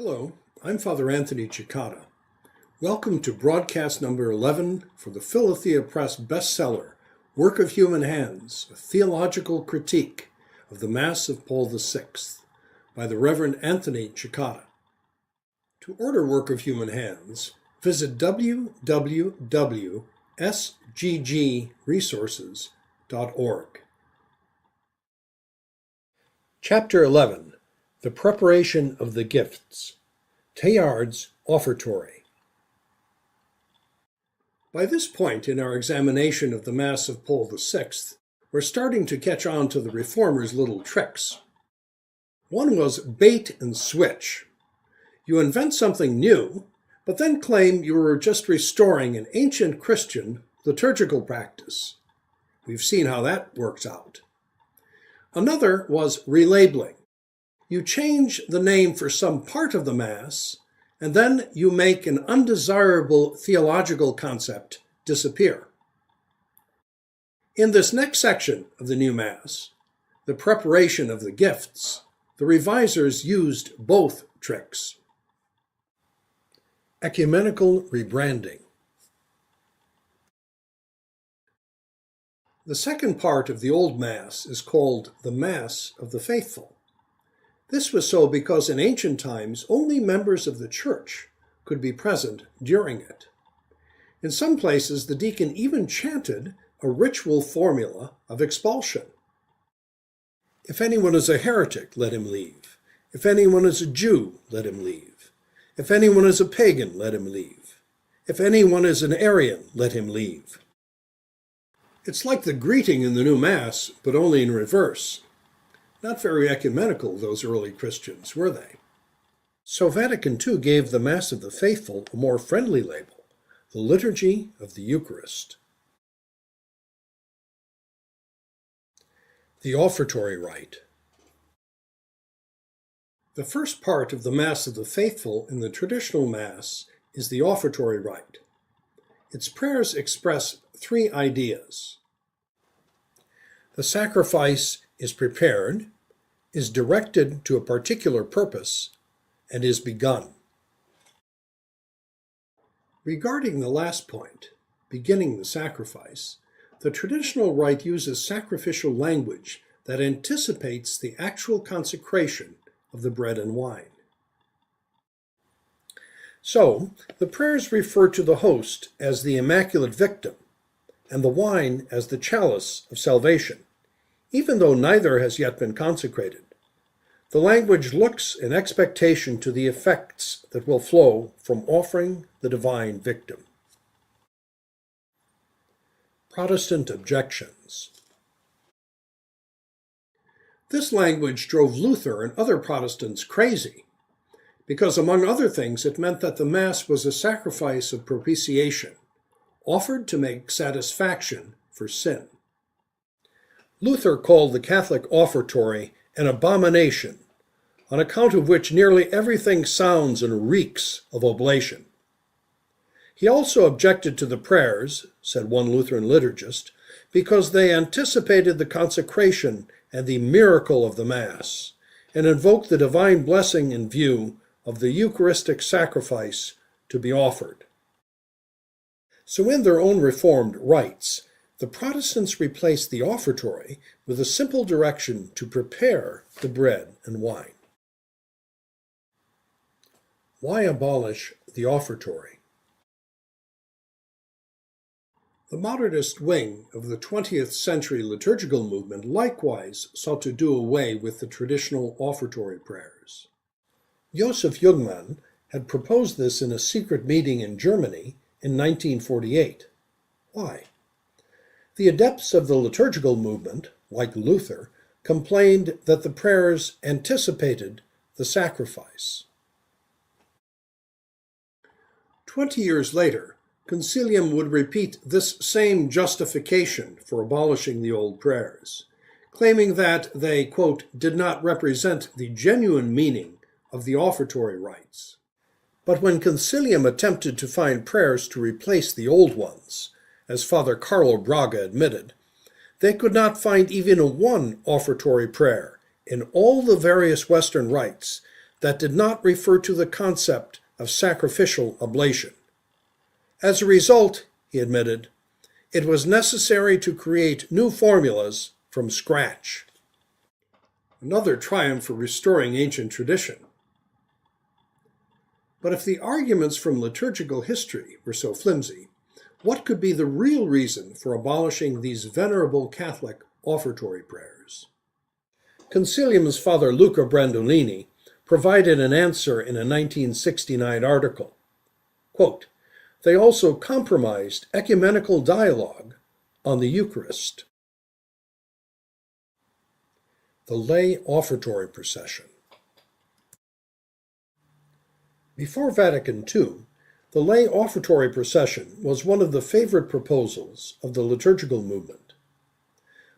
Hello, I'm Father Anthony Cekada. Welcome to broadcast number 11 for the Philothea Press bestseller, Work of Human Hands, a Theological Critique of the Mass of Paul VI, by the Reverend Anthony Cekada. To order Work of Human Hands, visit www.sggresources.org. Chapter 11. The Preparation of the Gifts. Teilhard's Ofertory. By this point in our examination of the Mass of Paul VI, we're starting to catch on to the Reformers' little tricks. One was bait and switch. You invent something new, but then claim you were just restoring an ancient Christian liturgical practice. We've seen how that works out. Another was relabeling. You change the name for some part of the Mass, and then you make an undesirable theological concept disappear. In this next section of the new Mass, the preparation of the gifts, the revisers used both tricks. Ecumenical rebranding. The second part of the Old Mass is called the Mass of the Faithful. This was so because in ancient times only members of the church could be present during it. In some places the deacon even chanted a ritual formula of expulsion. If anyone is a heretic, let him leave. If anyone is a Jew, let him leave. If anyone is a pagan, let him leave. If anyone is an Arian, let him leave. It's like the greeting in the new Mass, but only in reverse. Not very ecumenical, those early Christians, were they? So Vatican II gave the Mass of the Faithful a more friendly label, the Liturgy of the Eucharist. The Offertory Rite. The first part of the Mass of the Faithful in the traditional Mass is the Offertory Rite. Its prayers express three ideas. The sacrifice is prepared, is directed to a particular purpose, and is begun. Regarding the last point, beginning the sacrifice, the traditional rite uses sacrificial language that anticipates the actual consecration of the bread and wine. So, the prayers refer to the host as the immaculate victim, and the wine as the chalice of salvation, even though neither has yet been consecrated. The language looks in expectation to the effects that will flow from offering the divine victim. Protestant objections. This language drove Luther and other Protestants crazy, because among other things it meant that the Mass was a sacrifice of propitiation, offered to make satisfaction for sin. Luther called the Catholic offertory an abomination, on account of which nearly everything sounds and reeks of oblation. He also objected to the prayers, said one Lutheran liturgist, because they anticipated the consecration and the miracle of the Mass, and invoked the divine blessing in view of the Eucharistic sacrifice to be offered. So in their own Reformed rites, the Protestants replaced the offertory with a simple direction to prepare the bread and wine. Why abolish the offertory? The modernist wing of the 20th century liturgical movement likewise sought to do away with the traditional offertory prayers. Joseph Jungmann had proposed this in a secret meeting in Germany in 1948. Why? The adepts of the liturgical movement, like Luther, complained that the prayers anticipated the sacrifice. 20 years later, Concilium would repeat this same justification for abolishing the old prayers, claiming that they, quote, did not represent the genuine meaning of the offertory rites. But when Concilium attempted to find prayers to replace the old ones, as Father Carlo Braga admitted, they could not find even one offertory prayer in all the various Western rites that did not refer to the concept of sacrificial oblation. As a result, he admitted, it was necessary to create new formulas from scratch. Another triumph for restoring ancient tradition. But if the arguments from liturgical history were so flimsy, what could be the real reason for abolishing these venerable Catholic offertory prayers? Concilium's Father Luca Brandolini provided an answer in a 1969 article. Quote, they also compromised ecumenical dialogue on the Eucharist. The lay offertory procession. Before Vatican II, the lay offertory procession was one of the favorite proposals of the liturgical movement.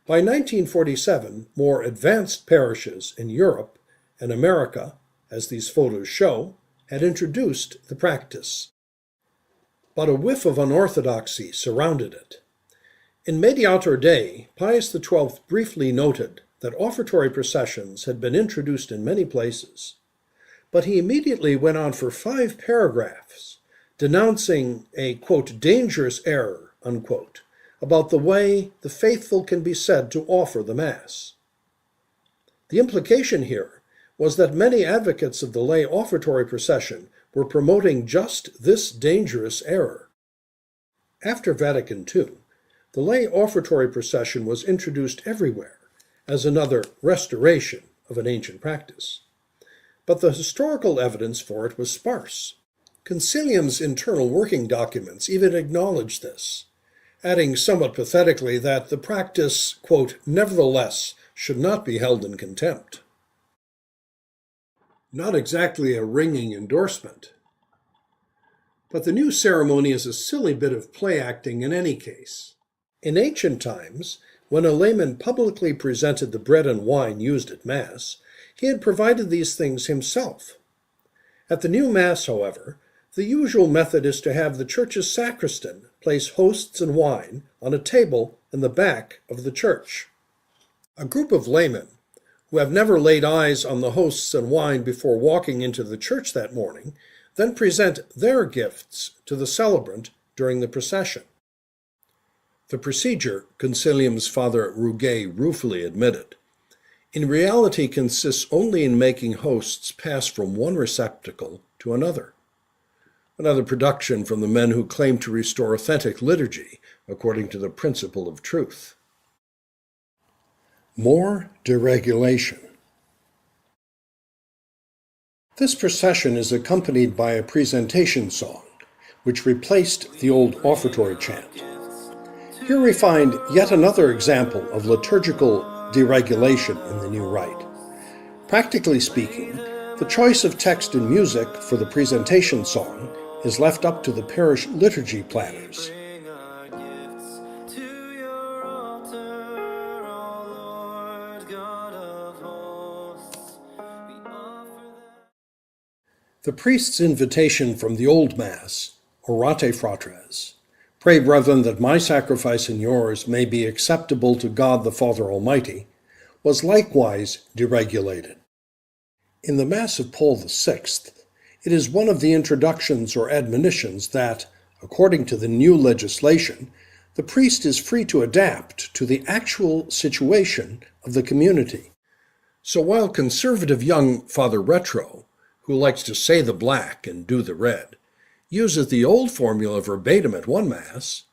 By 1947, more advanced parishes in Europe and America, as these photos show, had introduced the practice. But a whiff of unorthodoxy surrounded it. In Mediator Dei, Pius XII briefly noted that offertory processions had been introduced in many places. But he immediately went on for 5 paragraphs, denouncing a, quote, dangerous error, unquote, about the way the faithful can be said to offer the Mass. The implication here was that many advocates of the lay offertory procession were promoting just this dangerous error. After Vatican II, the lay offertory procession was introduced everywhere as another restoration of an ancient practice. But the historical evidence for it was sparse. Concilium's internal working documents even acknowledged this, adding somewhat pathetically that the practice, quote, nevertheless, should not be held in contempt. Not exactly a ringing endorsement. But the new ceremony is a silly bit of play acting in any case. In ancient times, when a layman publicly presented the bread and wine used at Mass, he had provided these things himself. At the new Mass, however, the usual method is to have the church's sacristan place hosts and wine on a table in the back of the church. A group of laymen, who have never laid eyes on the hosts and wine before walking into the church that morning, then present their gifts to the celebrant during the procession. The procedure, Concilium's Father Rouget ruefully admitted, in reality consists only in making hosts pass from one receptacle to another. Another production from the men who claim to restore authentic liturgy according to the principle of truth. More deregulation. This procession is accompanied by a presentation song, which replaced the old offertory chant. Here we find yet another example of liturgical deregulation in the new rite. Practically speaking, the choice of text and music for the presentation song is left up to the parish liturgy planners. The priest's invitation from the Old Mass, Orate Fratres, pray, brethren, that my sacrifice and yours may be acceptable to God the Father Almighty, was likewise deregulated. In the Mass of Paul VI, it is one of the introductions or admonitions that, according to the new legislation, the priest is free to adapt to the actual situation of the community. So while conservative young Father Retro, who likes to say the black and do the red, uses the old formula verbatim at one Mass,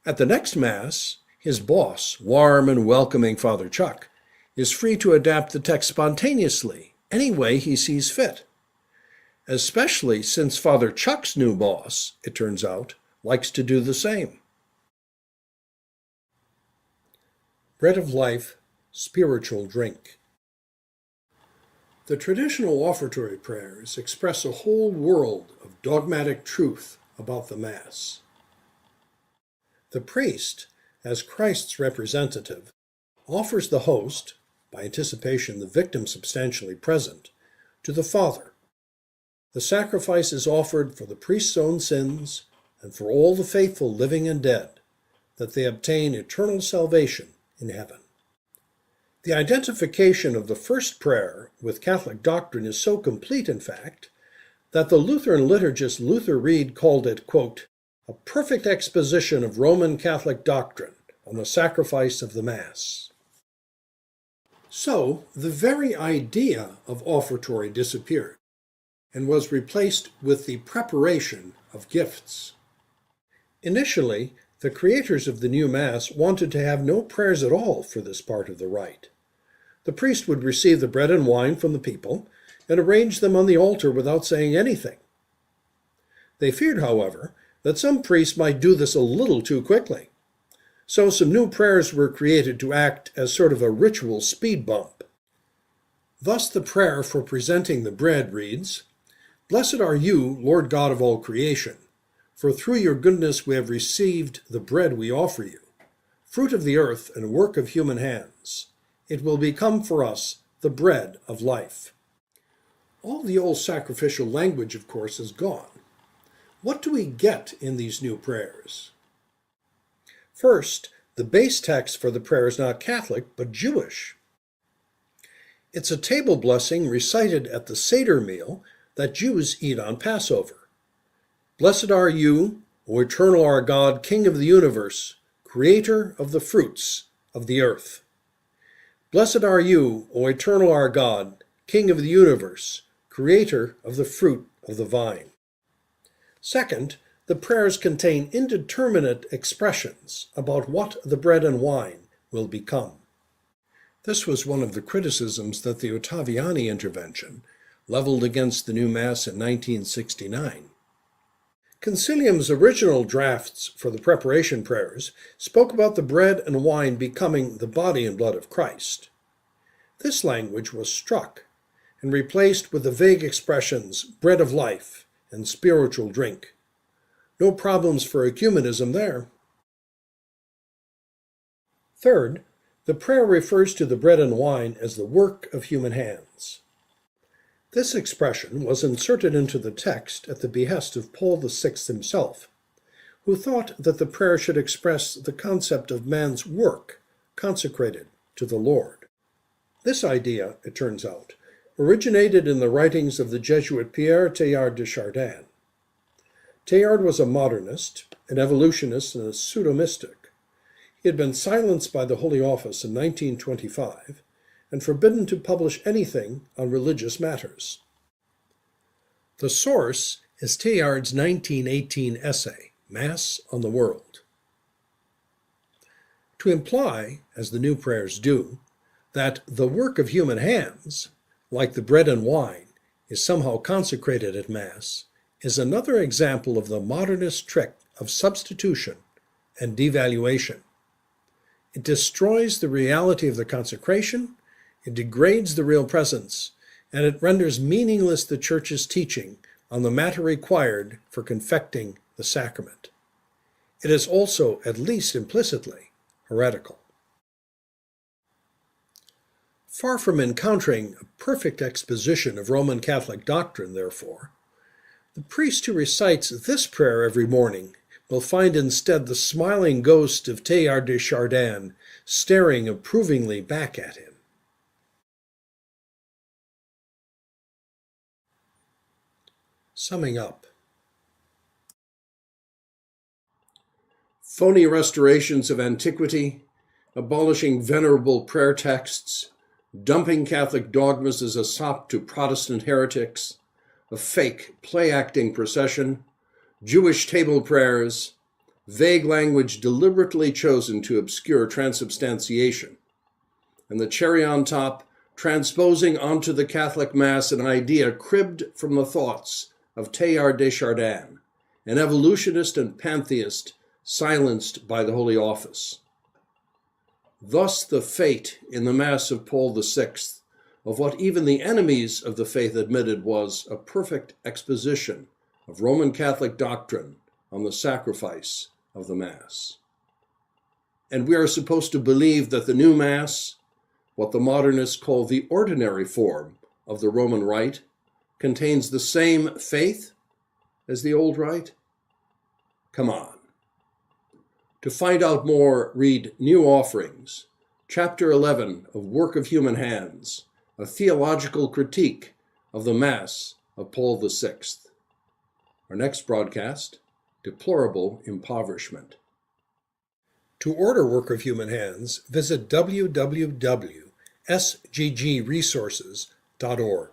at the next Mass, his boss, warm and welcoming Father Chuck, is free to adapt the text spontaneously, any way he sees fit. Especially since Father Chuck's new boss, it turns out, likes to do the same. Bread of life, spiritual drink. The traditional offertory prayers express a whole world of dogmatic truth about the Mass. The priest, as Christ's representative, offers the host, by anticipation the victim substantially present, to the Father. The sacrifice is offered for the priest's own sins and for all the faithful living and dead, that they obtain eternal salvation in heaven. The identification of the first prayer with Catholic doctrine is so complete, in fact, that the Lutheran liturgist Luther Reed called it, quote, a perfect exposition of Roman Catholic doctrine on the sacrifice of the Mass. So, the very idea of offertory disappeared and was replaced with the preparation of gifts. Initially, the creators of the new Mass wanted to have no prayers at all for this part of the rite. The priest would receive the bread and wine from the people and arrange them on the altar without saying anything. They feared, however, that some priests might do this a little too quickly. So some new prayers were created to act as sort of a ritual speed bump. Thus the prayer for presenting the bread reads, Blessed are you, Lord God of all creation, for through your goodness we have received the bread we offer you, fruit of the earth and work of human hands. It will become for us the bread of life. All the old sacrificial language, of course, is gone. What do we get in these new prayers? First, the base text for the prayer is not Catholic, but Jewish. It's a table blessing recited at the Seder meal that Jews eat on Passover. Blessed are you, O eternal our God, King of the universe, creator of the fruits of the earth. Blessed are you, O eternal our God, King of the universe, creator of the fruit of the vine. Second, the prayers contain indeterminate expressions about what the bread and wine will become. This was one of the criticisms that the Ottaviani intervention leveled against the new Mass in 1969. Concilium's original drafts for the preparation prayers spoke about the bread and wine becoming the body and blood of Christ. This language was struck and replaced with the vague expressions bread of life and spiritual drink. No problems for ecumenism there. Third, the prayer refers to the bread and wine as the work of human hands. This expression was inserted into the text at the behest of Paul VI himself, who thought that the prayer should express the concept of man's work consecrated to the Lord. This idea, it turns out, originated in the writings of the Jesuit Pierre Teilhard de Chardin. Teilhard was a modernist, an evolutionist, and a pseudo-mystic. He had been silenced by the Holy Office in 1925 and forbidden to publish anything on religious matters. The source is Teilhard's 1918 essay, Mass on the World. To imply, as the new prayers do, that the work of human hands, like the bread and wine, is somehow consecrated at Mass, is another example of the modernist trick of substitution and devaluation. It destroys the reality of the consecration, it degrades the real presence, and it renders meaningless the Church's teaching on the matter required for confecting the sacrament. It is also, at least implicitly, heretical. Far from encountering a perfect exposition of Roman Catholic doctrine, therefore, the priest who recites this prayer every morning will find instead the smiling ghost of Teilhard de Chardin staring approvingly back at him. Summing up. Phony restorations of antiquity, abolishing venerable prayer texts, dumping Catholic dogmas as a sop to Protestant heretics, a fake play-acting procession, Jewish table prayers, vague language deliberately chosen to obscure transubstantiation, and the cherry on top, transposing onto the Catholic Mass an idea cribbed from the thoughts of Teilhard de Chardin, an evolutionist and pantheist silenced by the Holy Office. Thus the fate in the Mass of Paul VI of what even the enemies of the faith admitted was a perfect exposition of Roman Catholic doctrine on the sacrifice of the Mass. And we are supposed to believe that the new Mass, what the modernists call the ordinary form of the Roman Rite, contains the same faith as the old Rite? Come on. To find out more, read New Offerings, Chapter 11 of Work of Human Hands, a theological critique of the Mass of Paul VI. Our next broadcast, Deplorable Impoverishment. To order Work of Human Hands, visit www.sggresources.org.